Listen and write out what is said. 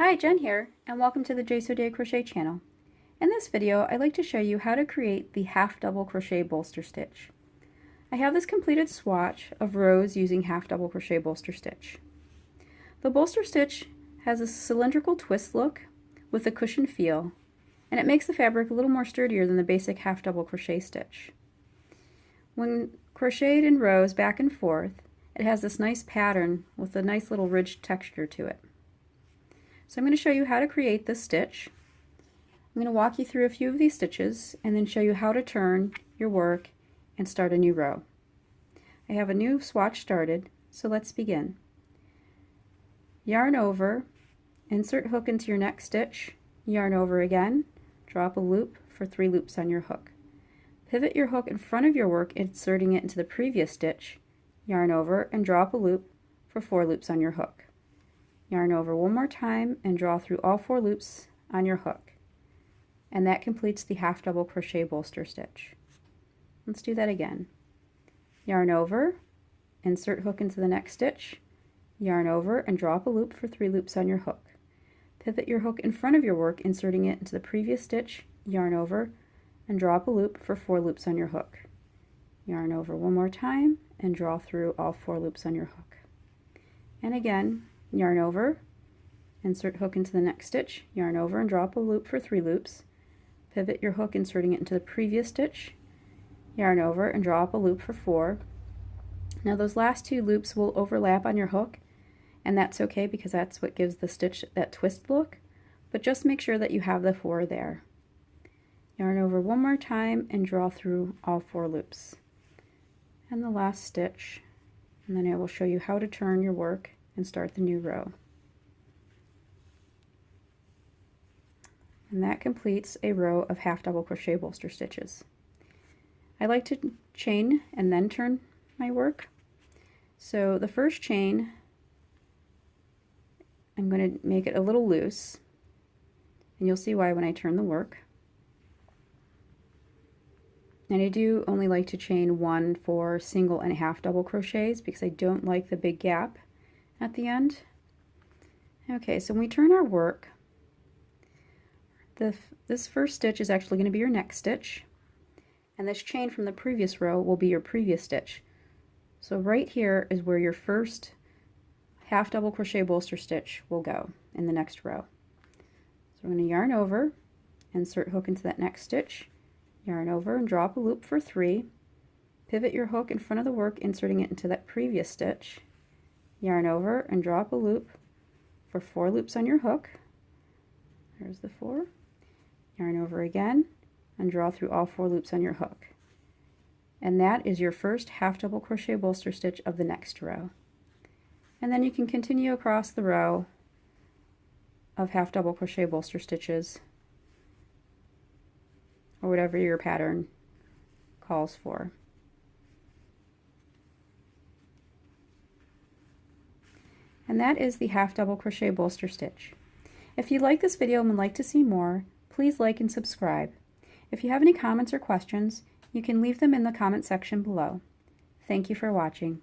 Hi, Jen here, and welcome to the Jsodet Crochet channel. In this video, I'd like to show you how to create the half double crochet bolster stitch. I have this completed swatch of rows using half double crochet bolster stitch. The bolster stitch has a cylindrical twist look with a cushion feel, and it makes the fabric a little more sturdier than the basic half double crochet stitch. When crocheted in rows back and forth, it has this nice pattern with a nice little ridged texture to it. So I'm going to show you how to create this stitch. I'm going to walk you through a few of these stitches and then show you how to turn your work and start a new row. I have a new swatch started, so let's begin. Yarn over, insert hook into your next stitch, yarn over again, drop a loop for 3 loops on your hook. Pivot your hook in front of your work, inserting it into the previous stitch, yarn over and drop a loop for 4 loops on your hook. Yarn over one more time and draw through all 4 loops on your hook. And that completes the half double crochet bolster stitch. Let's do that again. Yarn over, insert hook into the next stitch, yarn over and drop a loop for 3 loops on your hook. Pivot your hook in front of your work, inserting it into the previous stitch, yarn over and drop a loop for 4 loops on your hook. Yarn over one more time and draw through all 4 loops on your hook. And again, yarn over, insert hook into the next stitch, yarn over and drop a loop for 3 loops, pivot your hook inserting it into the previous stitch, yarn over and drop a loop for 4. Now those last 2 loops will overlap on your hook, and that's okay because that's what gives the stitch that twist look, but just make sure that you have the 4 there. Yarn over one more time and draw through all 4 loops. And the last stitch, and then I will show you how to turn your work and start the new row. And that completes a row of half double crochet bolster stitches. I like to chain and then turn my work. So the first chain, I'm going to make it a little loose, and you'll see why when I turn the work. And I do only like to chain 1 for single and half double crochets because I don't like the big gap at the end. Okay, so when we turn our work, this first stitch is actually going to be your next stitch, and this chain from the previous row will be your previous stitch. So right here is where your first half double crochet bolster stitch will go in the next row. So we're going to yarn over, insert hook into that next stitch, yarn over and drop a loop for 3, pivot your hook in front of the work, inserting it into that previous stitch, yarn over and drop a loop for 4 loops on your hook. There's the 4. Yarn over again and draw through all 4 loops on your hook. And that is your first half double crochet bolster stitch of the next row. And then you can continue across the row of half double crochet bolster stitches, or whatever your pattern calls for. And that is the half double crochet bolster stitch. If you like this video and would like to see more, please like and subscribe. If you have any comments or questions, you can leave them in the comment section below. Thank you for watching.